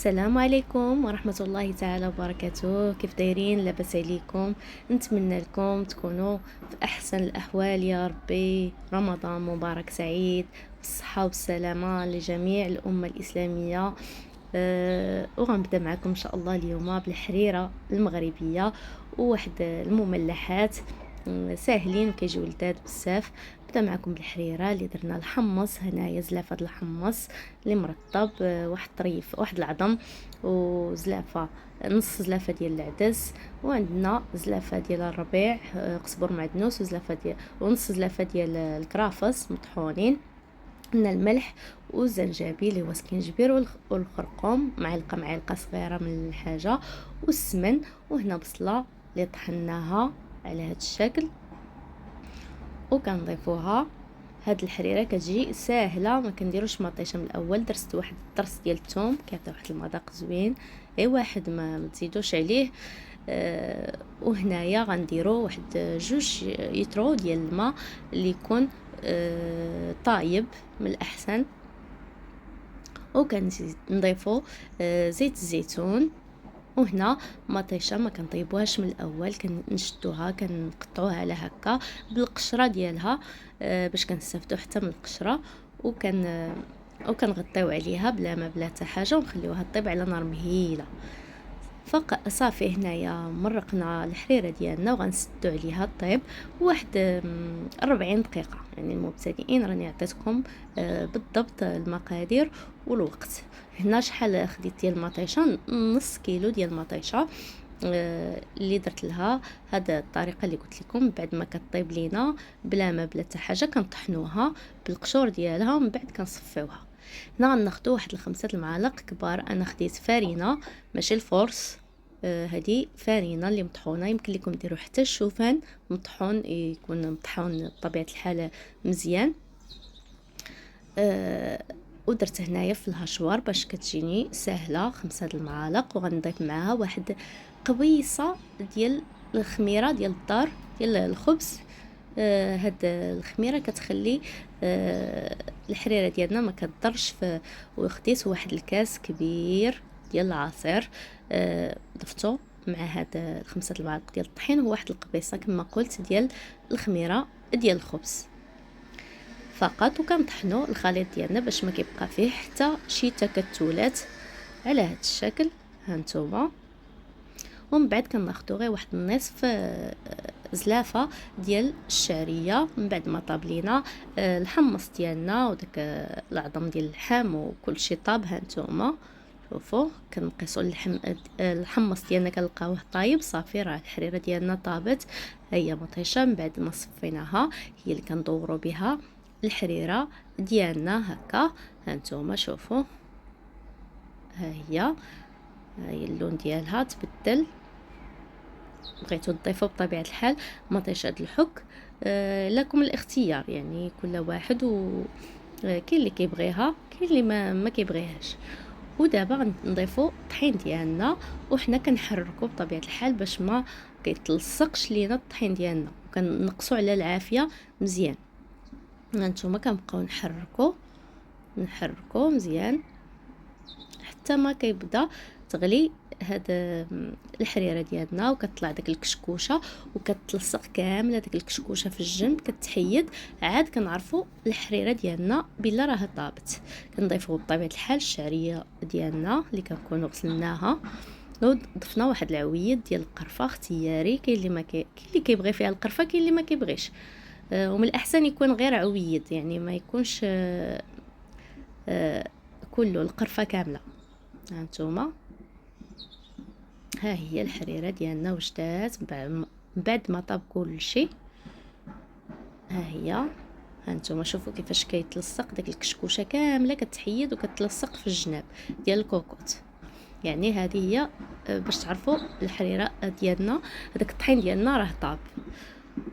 السلام عليكم ورحمة الله تعالى وبركاته. كيف دايرين؟ لاباس عليكم؟ نتمنى لكم تكونوا في احسن الاحوال يا ربي. رمضان مبارك سعيد بالصحة والسلامة لجميع الامة الاسلامية. وغنبدا معكم ان شاء الله اليوم بالحريرة المغربية وواحد المملحات ساهلين وكيجيو لذاذ بزاف. نبدا معكم بالحريره اللي درنا الحمص. هنايا زلافه الحمص اللي مرطب، واحد طريف، واحد العظم، وزلافه، نص زلافه ديال العدس، وعندنا زلافه ديال الربيع، قزبر معدنوس، وزلافه ديال ونص زلافه ديال الكرافس مطحونين. عندنا الملح والزنجبيل اللي هو سكينجبير والخرقوم، معلقه صغيره من الحاجه، والسمن. وهنا بصله اللي طحناها على هذا الشكل وكنضيفوها. هاد الحريره كتجي ساهله، ما كنديروش مطيشه من الاول. درت واحد الطرس ديال الثوم كيعطي واحد المذاق زوين، اي واحد ما تزيدوش عليه. وهنايا غنديروا واحد 2 يترو ديال الماء اللي يكون طايب من الاحسن. وكنزيد نضيفوا زيت الزيتون. وهنا مطيشه ما كنطيبوهاش من الاول، كنشدوها كنقطعوها على هكا بالقشره ديالها، باش كنستافدوا حتى من القشره. وكنغطيو عليها بلا ما بلا حتى حاجه، ونخليوها طيب على نار مهيله. صافي هنايا مرقنا الحريره ديالنا وغنسدو عليها الطيب واحد 40 دقيقه. يعني المبتدئين راني عطيتكم بالضبط المقادير والوقت. هنا شحال خديت ديال المطيشه؟ نص كيلو ديال المطيشه اللي درت لها هاد الطريقه اللي قلت لكم. بعد ما كطيب لينا بلا ما بلا حتى حاجه كنطحنوها بالقشور ديالها ومن بعد كنصفيوها. هنا غناخدو واحد 5 المعالق كبار. انا خديت فرينه ماشي الفورس، هذه فرينه اللي مطحونه. يمكن لكم ديروا حتى الشوفان مطحون، يكون مطحون بطبيعه الحال مزيان. ودرت هنايا في الهشوار باش كتجيني سهله 5 المعالق. وغنضيف معاها واحد قبيصه ديال الخميره ديال الدار ديال الخبز. هاد الخميره كتخلي الحريره ديالنا ما كتضرش. وخديت واحد الكاس كبير ديال العصير، ضفتو مع هاد 5 المعالق ديال الطحين، وواحد القبيصه كما قلت ديال الخميره ديال الخبز فقط. وكنطحنوا الخليط ديالنا باش ما كيبقى فيه حتى شي تكتلات على هذا الشكل. هانتوما. ومن بعد كناخذوا غير واحد النصف زلافه ديال الشعريه. من بعد ما طاب لينا الحمص ديالنا وداك العظم ديال اللحم وكل شيء طاب. هانتوما شوفوا كنقيسوا الحمص ديالنا كنلقاوه طايب صافي، راه الحريره ديالنا طابت. هي مطيشه من بعد ما صفيناها هي اللي كندوروا بها الحريره ديالنا هكا. هانتوما شوفوا هي اللون ديالها تبدل. بغيتو تضيفوا بطبيعه الحال مطيشه الحك، لكم الاختيار، يعني كل واحد كاين اللي كيبغيها كاين اللي ما كيبغيهاش. ودابا غنضيفوا الطحين ديالنا وحنا كنحركوا بطبيعه الحال باش ما كيتلصقش لينا الطحين ديالنا، وكنقصوا على العافيه مزيان. هانتوما كنبقاو نحركوا مزيان حتى ما كيبدا تغلي هاد الحريره ديالنا وكتطلع داك الكشكوشه وكتلصق كامله داك الكشكوشه في الجنب كتحيد. عاد كنعرفوا الحريره ديالنا بلا راه طابت. كنضيفوا بطبيعه الحال الشعريه ديالنا اللي كنكونوا غسلناها، وضفنا واحد العويد ديال القرفه اختياري. كاين اللي كيبغي فيها القرفه، كاين اللي ما كيبغيش. ومن الاحسن يكون غير عويد، يعني ما يكونش كله القرفه كامله. هانتوما ها هي الحريره ديالنا وجدات بعد ما طاب كل شيء. ها هي هانتوما شوفوا كيفاش كيتلصق داك الكشكوشه كامله كتحيد وكتلصق في الجناب ديال الكوكوط. يعني هذه هي باش تعرفوا الحريره ديالنا هذاك الطحين ديالنا راه طاب.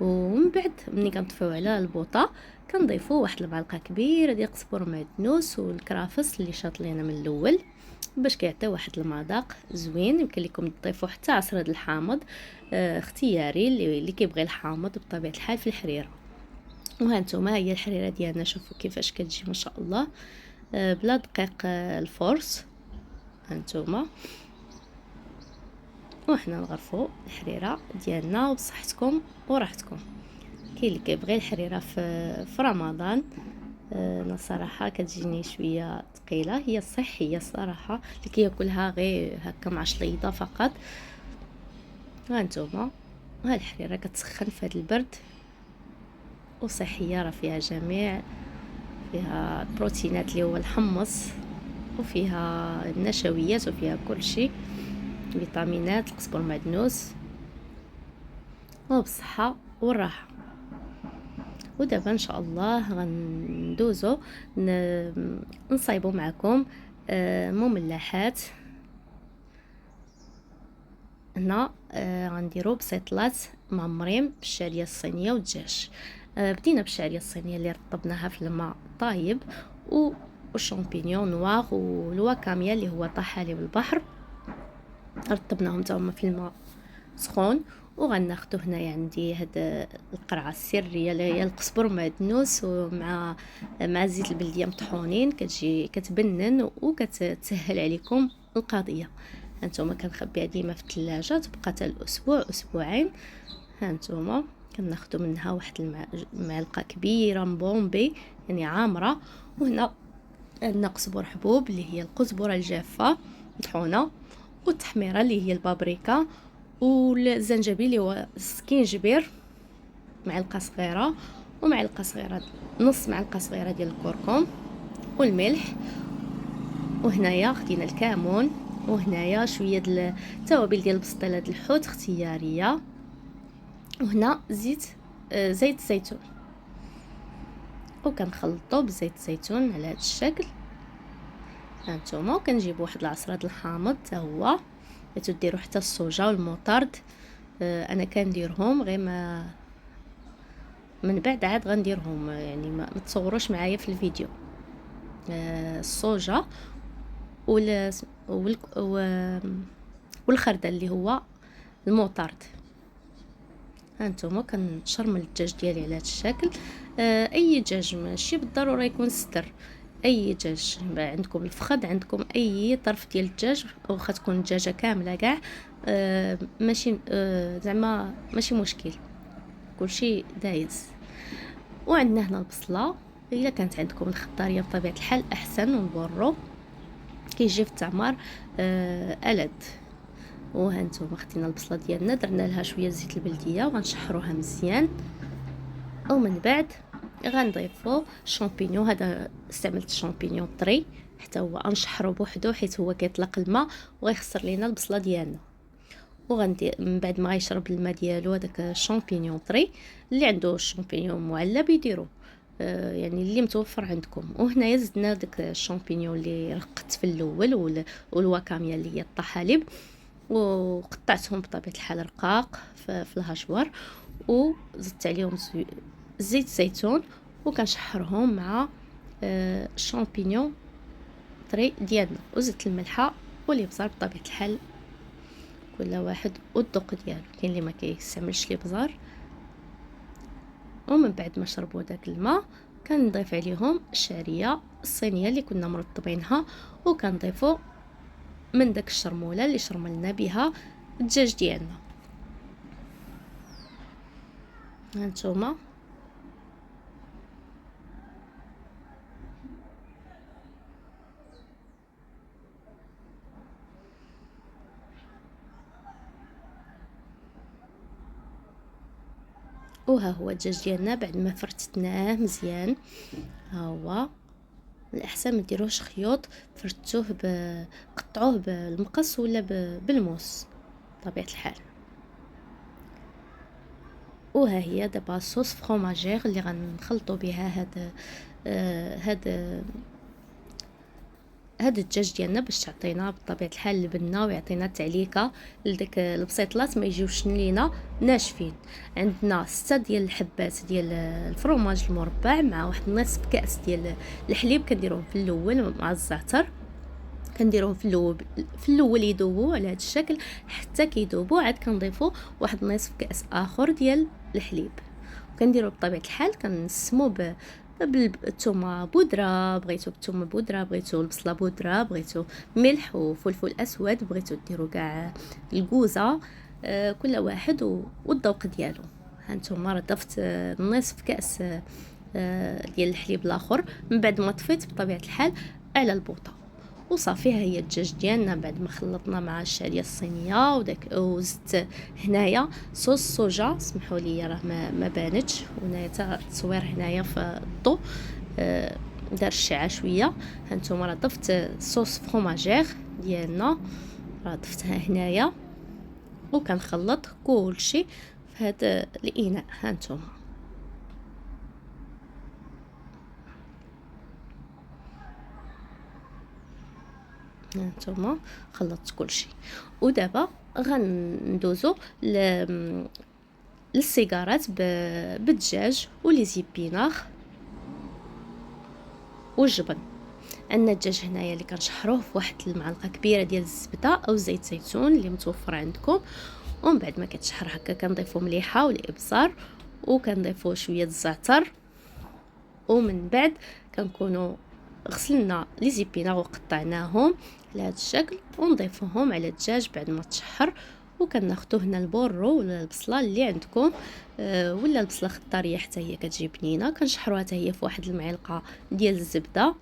ومن بعد ملي كنطفيو على البوطه كنضيفوا واحد المعلقه كبيره ديال قزبر معدنوس والكرافس اللي شاط لينا من الاول باش كيعطي واحد المذاق زوين. يمكن لكم تضيفوا حتى عصير الحامض، اختياري اللي كيبغي الحامض بطبيعه الحال في الحريره. وهانتوما هي الحريره ديالنا، شوفوا كيفاش كتجي ما شاء الله، بلا دقيق الفورس. هانتوما. وحنا نغرفوا الحريره ديالنا وبصحتكم وراحتكم. كاين اللي كيبغي الحريره في رمضان، انا صراحه كتجيني شويه ثقيله، هي صحيه صراحه اللي كياكلها غير هكا مع شليضه فقط. هانتوما ها الحريره كتسخن في هذا البرد وصحيه، راه فيها جميع، فيها بروتينات اللي هو الحمص، وفيها النشويات، وفيها كل شيء، فيتامينات، القزبر معدنوس، وبصحه والراحه. ودابا ان شاء الله غندوزو نصايبو معكم مملحات. هنا غنديرو بسيطلات معمرين بالشعريه الصينيه والدجاج. بدينا بالشعريه الصينيه اللي رطبناها في الماء طايب، والشامبينيون نوار والواكاميا اللي هو طحالب البحر، رطبناهم تا هما في الماء سخون. وغناخدو هنايا عندي هاد القرعه السريه اللي هي القزبر معدنوس ومع زيت البلديه مطحونين، كتجي كتبنن وكتسهل عليكم القضيه. هانتوما كنخبيها ديما في الثلاجه تبقى حتى الاسبوع اسبوعين. هانتوما كناخدو منها واحد المعلقه كبيره مبومبي يعني عامره. وهنا عندنا قزبر حبوب اللي هي القزبره الجافه مطحونه، والتحميره اللي هي البابريكا، والزنجبيل اللي هو سكينجبير معلقه صغيره، ومعلقه صغيره نص معلقه صغيره ديال الكركم، والملح. وهنايا خدينا الكمون، وهنايا شويه ديال التوابل ديال البسطيله ديال الحوت اختياريه، وهنا زيت الزيتون. وكنخلطو بزيت الزيتون على هذا الشكل. هانتوما كنجيبوا واحد العصره د الحامض حتى هو، تديروا حتى الصوجا والمطرد. انا كنديرهم غير ما من بعد عاد غنديرهم، يعني ما تصوروش معايا في الفيديو. الصوجا والخردل اللي هو المطرد. هانتوما كنشرمل الدجاج ديالي على هذا الشكل. اي دجاج ماشي بالضروره يكون صدر، اي دجاج عندكم الفخذ، عندكم اي طرف ديال الدجاج، واخا تكون الدجاجه كامله كاع ماشي زعما ماشي مشكل، كلشي دايز. وعندنا هنا البصله، الا كانت عندكم الخضاريه بطبيعه الحال احسن، ونبرو كيجي في التعمار ألذ. وهانتوما خدينا البصله ديالنا درنا لها شويه زيت البلديه وغنشحروها مزيان، ومن بعد غنضيفو الشامبينيون. هذا استعملت الشامبينيون طري حتى هو غنشحرو بوحدو حيت هو كيطلق الماء وغيخسر لينا البصله ديالنا. وغندير من بعد ما يشرب الماء ديالو هذاك الشامبينيون طري، اللي عنده الشامبينيون معلب يديرو يعني اللي متوفر عندكم. وهنايا زدنا داك الشامبينيون اللي رقت في الاول والواكاميا اللي هي الطحالب، وقطعتهم بطبيعه الحال رقاق في الهشوار، وزدت عليهم زيت الزيتون، وكنشحرهم مع الشامبينيون طري ديالنا، وزدت الملحه والابزار بطبيعه الحال كل واحد والذوق ديالو. كاين اللي ما كيستعملش الابزار. ومن بعد ما شربوا داك الماء كنضيف عليهم الشعريه الصينيه اللي كنا مرطبينها، وكنضيفوا من داك الشرموله اللي شرملنا بها الدجاج ديالنا. هانتوما وها هو الدجاج ديالنا بعد ما فرتتناه مزيان. ها هو الاحسن ما ديروهش خيوط، فرتوه قطعوه بالمقص ولا بالموس بطبيعه الحال. وها هي دابا صوص فروماجير اللي غنخلطوا بها هاد الدجاج ديالنا باش تعطينا بطبيعه الحال البنه ويعطينا التعليكه لديك البسيطلات ما يجيوش لينا ناشفين. عندنا 6 ديال الحبات ديال الفرماج المربع مع واحد نصف كاس ديال الحليب، كنديروهم في الاول مع الزعتر، كنديروهم في الاول يذوبوا على هذا الشكل حتى كيذوبوا، عاد كنضيفوا واحد نصف كاس اخر ديال الحليب، وكنديروا بطبيعه الحال كنسمو بالثومه بودره، بغيتو بالثومه بودره، بغيتو البصله بودره، بغيتو ملح وفلفل اسود، بغيتو ديروا كاع الكوزه، كل واحد والذوق ديالو. هانتوما راه ضفت نصف كاس ديال الحليب الاخر من بعد ما طفيت بطبيعه الحال على البوطه. وصافي ها هي الدجاج ديالنا بعد ما خلطنا مع الشعريه الصينيه وداك وزدت هنايا صوص صوجا. سمحوا لي راه ما بانتش، وهنايا حتى التصوير هنايا في الضو دار الشعه شويه. هانتوما راه ضفت صوص فروماجير ديالنا، راه ضفتها هنايا وكنخلط كلشي في هذا الاناء. هانتوما خلطت كلشي، ودابا غندوزو للسيجارات بالدجاج ولي زيبيناغ والجبن. عندنا الدجاج هنايا اللي كنشحروه في واحد المعلقه كبيره ديال الزبده او زيت زيتون اللي متوفر عندكم، ومن بعد ما كتشحر هكا كنضيفو مليحه والابصار، وكنضيفو شويه الزعتر، ومن بعد كنكونوا غسلنا لي زيبيناغ وقطعناهم على هذا الشكل ونضيفوهم على الدجاج بعد ما تشحر. وكناخذوا هنا البورو ولا البصله اللي عندكم، ولا البصله خضاريه حتى هي كتجي بنينه، كنشحروها حتى هي في واحد المعلقه ديال الزبده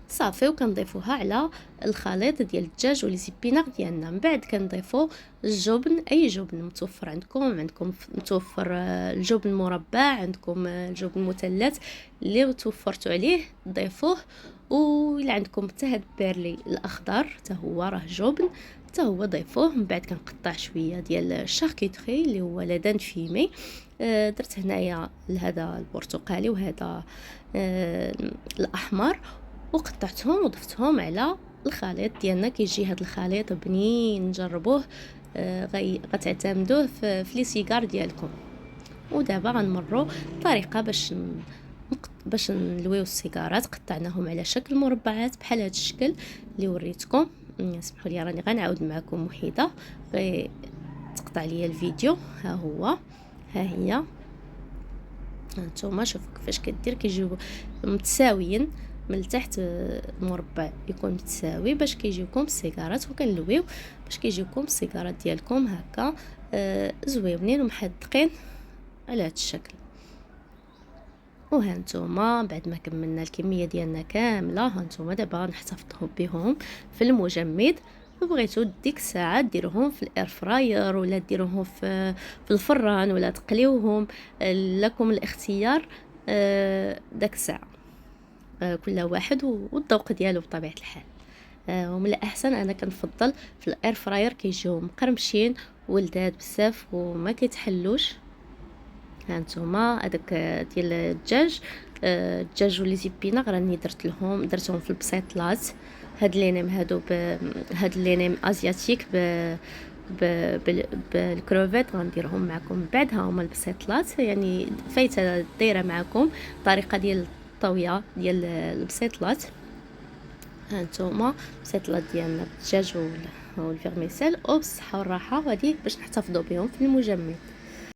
صافي، وكنضيفوها على الخليط ديال الدجاج ولي زيبيناغ ديالنا. من بعد كنضيفوا الجبن، اي جبن متوفر عندكم متوفر الجبن مربع، عندكم الجبن مثلث اللي توفرتوا عليه ضيفوه. وإلا عندكم حتى هاد البيرلي الاخضر حتى هو راه جبن، حتى هو ضيفوه. من بعد كنقطع شويه ديال الشاركوتري اللي هو لدان فيمي، درت هنايا هذا البرتقالي وهذا الاحمر، وقطعتهم وضفتهم على الخليط ديالنا. كيجي هذا الخليط بنين، نجربوه غتعتمدوه في لي سيجار ديالكم. ودابا غنمروا طريقه باش نلويو السيجارات. قطعناهم على شكل مربعات بحال هذا الشكل اللي وريتكم. سمحوا لي راني غنعاود معكم وحيده تقطع لي الفيديو. ها هو، ها هي، هانتوما شوفوا كيفاش كدير، كيجيو متساويين من التحت، المربع يكون متساوي باش كيجيوكم السيجارات، وكنلويو باش كيجيوكم السيجارات ديالكم هكا زويونين ومحدقين على هذا الشكل. وهانتوما بعد ما كملنا الكميه ديالنا كامله، هانتوما دابا نحتفظوا بهم في المجمد. وبغيتو ديك الساعه ديروهم في الاير فراير ولا ديروهم في الفران ولا تقليوهم، لكم الاختيار داك الساعه، كل واحد والذوق ديالو بطبيعه الحال. ومن الاحسن انا كنفضل في الاير فراير، كيجيو مقرمشين ولذاذ بزاف وما كيتحلوش. هانتوما هذاك ديال الدجاج ولي زيبيناغ راني درتهم في البسيطلات. هاد لينيم هادو هاد لينيم ازياتيك بالكروفيت غنديرهم معكم بعد. ها هما البسيطلات، يعني فايته دايره معكم طريقه ديال الطويه ديال البسيطلات. هانتوما البسيطلات ديالنا بالدجاج والفيرميسيل وبالصحه والراحه، وهذه باش نحتفظوا بهم في المجمد.